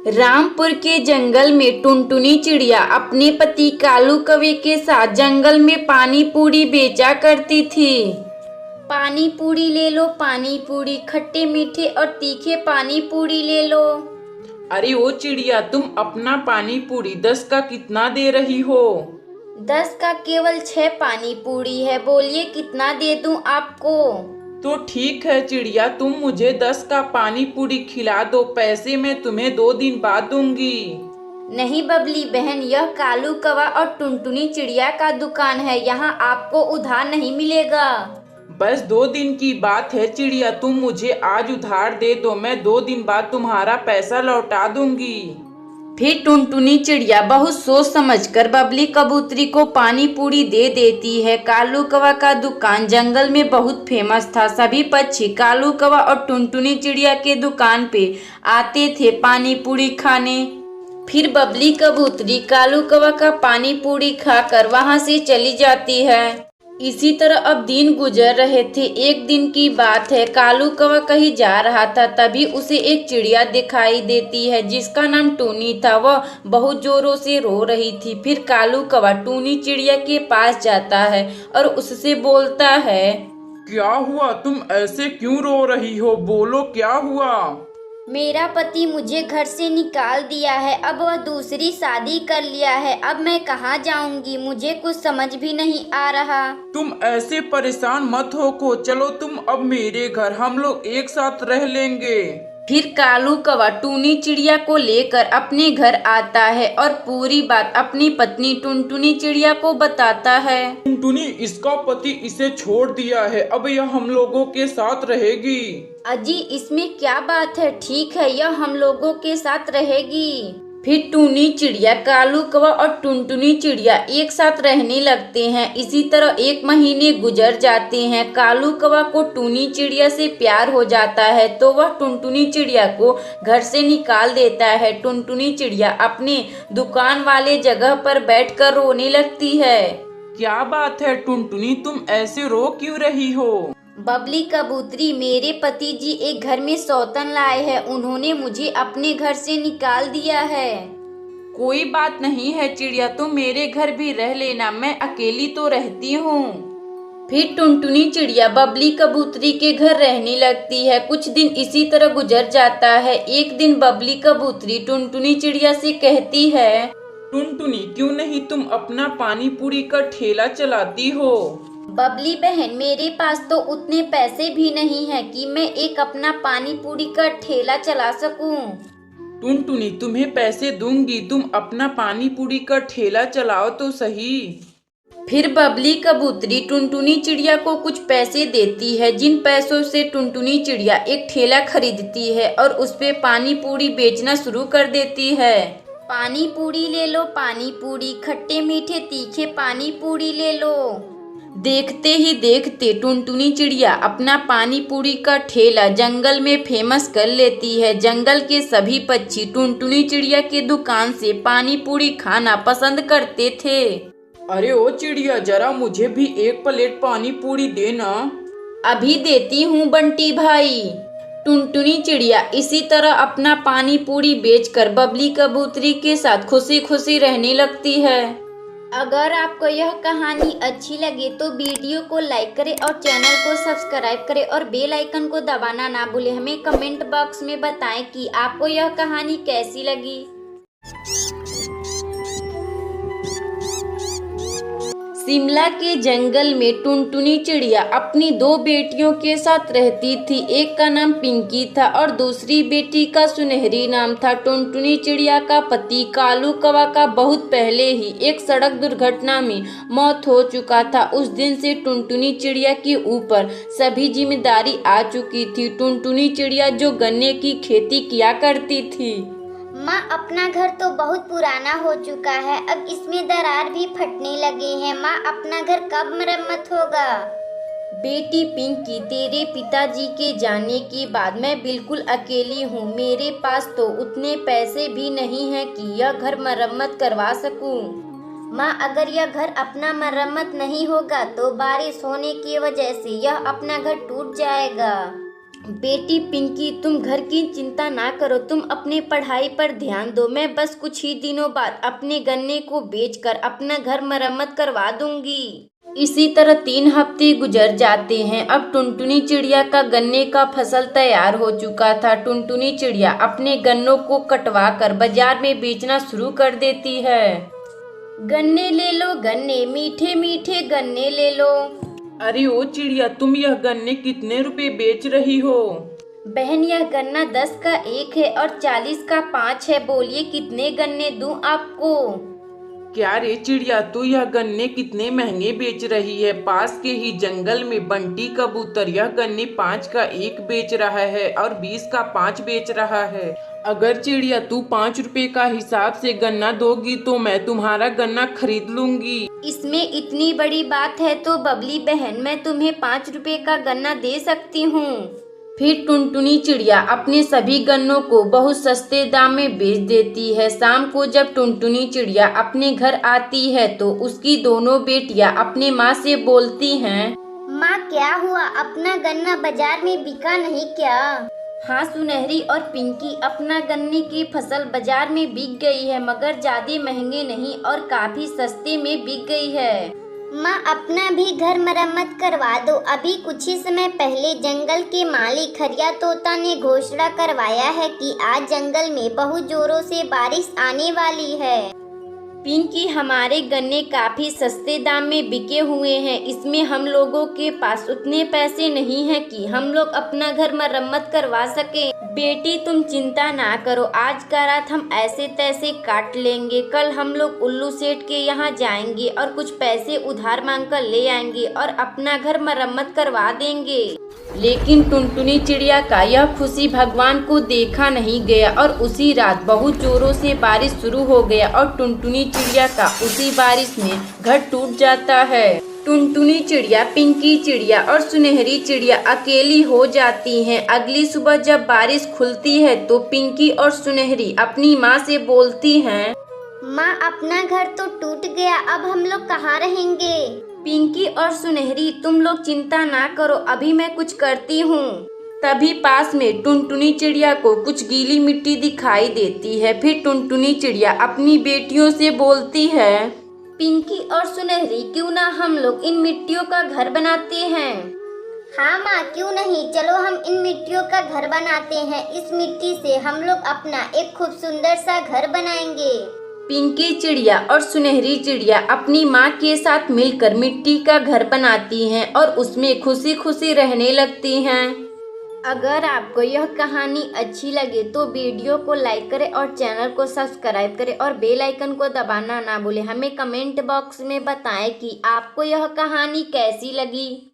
रामपुर के जंगल में टुनटुनी चिड़िया अपने पति कालू कौवे के साथ जंगल में पानी पूरी बेचा करती थी। पानी पूरी ले लो, पानी पूरी, खट्टे मीठे और तीखे पानी पूरी ले लो। अरे ओ चिड़िया, तुम अपना पानी पूरी 10 का कितना दे रही हो? 10 का केवल 6 पानी पूरी है, बोलिए कितना दे दूं आपको? तो ठीक है चिड़िया, तुम मुझे 10 का पानी पूरी खिला दो, पैसे मैं तुम्हें 2 दिन बाद दूंगी। नहीं बबली बहन, यह कालू कौवा और टुनटुनी चिड़िया का दुकान है, यहाँ आपको उधार नहीं मिलेगा। बस 2 दिन की बात है चिड़िया, तुम मुझे आज उधार दे दो, मैं 2 दिन बाद तुम्हारा पैसा लौटा दूंगी। फिर टुनटुनी चिड़िया बहुत सोच समझकर बबली कबूतरी को पानी पूरी दे देती है। कालू कौवा का दुकान जंगल में बहुत फेमस था। सभी पक्षी कालू कौवा और टुनटुनी चिड़िया के दुकान पे आते थे पानी पूरी खाने। फिर बबली कबूतरी कालू कौवा का पानी पूरी खाकर वहां से चली जाती है। इसी तरह अब दिन गुजर रहे थे। एक दिन की बात है, कालू कौवा कहीं जा रहा था, तभी उसे एक चिड़िया दिखाई देती है जिसका नाम टूनी था। वह बहुत जोरों से रो रही थी। फिर कालू कौवा टूनी चिड़िया के पास जाता है और उससे बोलता है, क्या हुआ, तुम ऐसे क्यों रो रही हो? बोलो क्या हुआ? मेरा पति मुझे घर से निकाल दिया है, अब वह दूसरी शादी कर लिया है। अब मैं कहाँ जाऊंगी, मुझे कुछ समझ भी नहीं आ रहा। तुम ऐसे परेशान मत हो को, चलो तुम अब मेरे घर, हम लोग एक साथ रह लेंगे। फिर कालू कौवा टूनी चिड़िया को लेकर अपने घर आता है और पूरी बात अपनी पत्नी टुनटुनी चिड़िया को बताता है। टुनटुनी, इसका पति इसे छोड़ दिया है, अब यह हम लोगों के साथ रहेगी। अजी, इसमें क्या बात है, ठीक है, यह हम लोगों के साथ रहेगी। फिर टूनी चिड़िया, कालू कौवा और टुनटुनी चिड़िया एक साथ रहने लगते हैं। इसी तरह 1 महीने गुजर जाते हैं। कालू कौवा को टूनी चिड़िया से प्यार हो जाता है तो वह टुनटुनी चिड़िया को घर से निकाल देता है। टुनटुनी चिड़िया अपने दुकान वाले जगह पर बैठकर रोने लगती है। क्या बात है टुनटुनी, तुम ऐसे रो क्यों रही हो? बबली कबूतरी, मेरे पति जी एक घर में सौतन लाए हैं, उन्होंने मुझे अपने घर से निकाल दिया है। कोई बात नहीं है चिड़िया, तुम मेरे घर भी रह लेना, मैं अकेली तो रहती हूँ। फिर टुनटुनी चिड़िया बबली कबूतरी के घर रहने लगती है। कुछ दिन इसी तरह गुजर जाता है। एक दिन बबली कबूतरी टुनटुनी चिड़िया से कहती है, टुनटुनी, क्यों नहीं तुम अपना पानी पूरी का ठेला चलाती हो? बबली बहन, मेरे पास तो उतने पैसे भी नहीं है कि मैं एक अपना पानी पूरी का ठेला चला सकूं। टुनटुनी, तुम्हें पैसे दूंगी, तुम अपना पानी पूरी का ठेला चलाओ तो सही। फिर बबली कबूतरी टुनटुनी चिड़िया को कुछ पैसे देती है, जिन पैसों से टुनटुनी चिड़िया एक ठेला खरीदती है और उस पे पानी पूरी बेचना शुरू कर देती है। पानी पूरी ले लो, पानी पूरी, खट्टे मीठे तीखे पानी पूरी ले लो। देखते ही देखते टुनटुनी चिड़िया अपना पानी पूरी का ठेला जंगल में फेमस कर लेती है। जंगल के सभी पक्षी टुनटुनी चिड़िया के दुकान से पानी पूरी खाना पसंद करते थे। अरे ओ चिड़िया, जरा मुझे भी 1 प्लेट पानी पूरी देना। अभी देती हूँ बंटी भाई। टुनटुनी चिड़िया इसी तरह अपना पानी पूरी बेचकर बबली कबूतरी के साथ खुशी खुशी रहने लगती है। अगर आपको यह कहानी अच्छी लगे तो वीडियो को लाइक करें और चैनल को सब्सक्राइब करें और बेल आइकन को दबाना ना भूलें। हमें कमेंट बॉक्स में बताएं कि आपको यह कहानी कैसी लगी। शिमला के जंगल में टुनटुनी चिड़िया अपनी 2 बेटियों के साथ रहती थी। एक का नाम पिंकी था और दूसरी बेटी का सुनहरी नाम था। टुनटुनी चिड़िया का पति कालू कौवा का बहुत पहले ही एक सड़क दुर्घटना में मौत हो चुका था। उस दिन से टुनटुनी चिड़िया के ऊपर सभी जिम्मेदारी आ चुकी थी। टुनटुनी चिड़िया जो गन्ने की खेती किया करती थी। माँ, अपना घर तो बहुत पुराना हो चुका है, अब इसमें दरार भी फटने लगे हैं। माँ, अपना घर कब मरम्मत होगा? बेटी पिंकी, तेरे पिताजी के जाने के बाद मैं बिल्कुल अकेली हूँ। मेरे पास तो उतने पैसे भी नहीं हैं कि यह घर मरम्मत करवा सकूँ। माँ, अगर यह घर अपना मरम्मत नहीं होगा तो बारिश होने की वजह से यह अपना घर टूट जाएगा। बेटी पिंकी, तुम घर की चिंता ना करो, तुम अपनी पढ़ाई पर ध्यान दो। मैं बस कुछ ही दिनों बाद अपने गन्ने को बेचकर अपना घर मरम्मत करवा दूंगी। इसी तरह 3 हफ्ते गुजर जाते हैं। अब टुनटुनी चिड़िया का गन्ने का फसल तैयार हो चुका था। टुनटुनी चिड़िया अपने गन्नों को कटवा कर बाजार में बेचना शुरू कर देती है। गन्ने ले लो गन्ने, मीठे मीठे गन्ने ले लो। अरे ओ चिड़िया, तुम यह गन्ने कितने रुपए बेच रही हो? बहन, यह गन्ना 10 का 1 है और 40 का 5 है। बोलिए कितने गन्ने दूं आपको? क्या रे चिड़िया, तू यह गन्ने कितने महंगे बेच रही है? पास के ही जंगल में बंटी कबूतर यह गन्ने 5 का 1 बेच रहा है और 20 का 5 बेच रहा है। अगर चिड़िया तू 5 रुपए का हिसाब से गन्ना दोगी तो मैं तुम्हारा गन्ना खरीद लूंगी। इसमें इतनी बड़ी बात है तो बबली बहन, मैं तुम्हें 5 रुपए का गन्ना दे सकती हूँ। फिर टुनटुनी चिड़िया अपने सभी गन्नों को बहुत सस्ते दाम में बेच देती है। शाम को जब टुनटुनी चिड़िया अपने घर आती है तो उसकी दोनों बेटियां अपने माँ से बोलती हैं, माँ क्या हुआ, अपना गन्ना बाजार में बिका नहीं क्या? हाँ सुनहरी और पिंकी, अपना गन्ने की फसल बाजार में बिक गई है, मगर ज्यादा महंगे नहीं और काफी सस्ते में बिक गई है। माँ अपना भी घर मरम्मत करवा दो। अभी कुछ ही समय पहले जंगल के मालिक हरिया तोता ने घोषणा करवाया है कि आज जंगल में बहुत जोरों से बारिश आने वाली है। पिंकी, हमारे गन्ने काफी सस्ते दाम में बिके हुए हैं। इसमें हम लोगों के पास उतने पैसे नहीं हैं कि हम लोग अपना घर मरम्मत करवा सके। बेटी तुम चिंता ना करो, आज का रात हम ऐसे तैसे काट लेंगे। कल हम लोग उल्लू सेठ के यहाँ जाएंगे और कुछ पैसे उधार मांग कर ले आएंगे और अपना घर मरम्मत करवा देंगे। लेकिन टुनटुनी चिड़िया का यह खुशी भगवान को देखा नहीं गया और उसी रात बहुत जोरों से बारिश शुरू हो गया और टुनटुनी चिड़िया का उसी बारिश में घर टूट जाता है। टुनटुनी चिड़िया, पिंकी चिड़िया और सुनहरी चिड़िया अकेली हो जाती हैं। अगली सुबह जब बारिश खुलती है तो पिंकी और सुनहरी अपनी माँ से बोलती हैं, माँ अपना घर तो टूट गया, अब हम लोग कहाँ रहेंगे? पिंकी और सुनहरी, तुम लोग चिंता ना करो, अभी मैं कुछ करती हूँ। तभी पास में टुनटुनी चिड़िया को कुछ गीली मिट्टी दिखाई देती है। फिर टुनटुनी चिड़िया अपनी बेटियों से बोलती है, पिंकी और सुनहरी, क्यों ना हम लोग इन मिट्टियों का घर बनाते हैं? हाँ माँ, क्यों नहीं, चलो हम इन मिट्टियों का घर बनाते हैं। इस मिट्टी से हम लोग अपना एक खूब सुंदर सा घर बनाएंगे। पिंकी चिड़िया और सुनहरी चिड़िया अपनी माँ के साथ मिलकर मिट्टी का घर बनाती हैं और उसमें खुशी खुशी रहने लगती हैं। अगर आपको यह कहानी अच्छी लगे तो वीडियो को लाइक करें और चैनल को सब्सक्राइब करें और बेल आइकन को दबाना ना भूलें। हमें कमेंट बॉक्स में बताएं कि आपको यह कहानी कैसी लगी।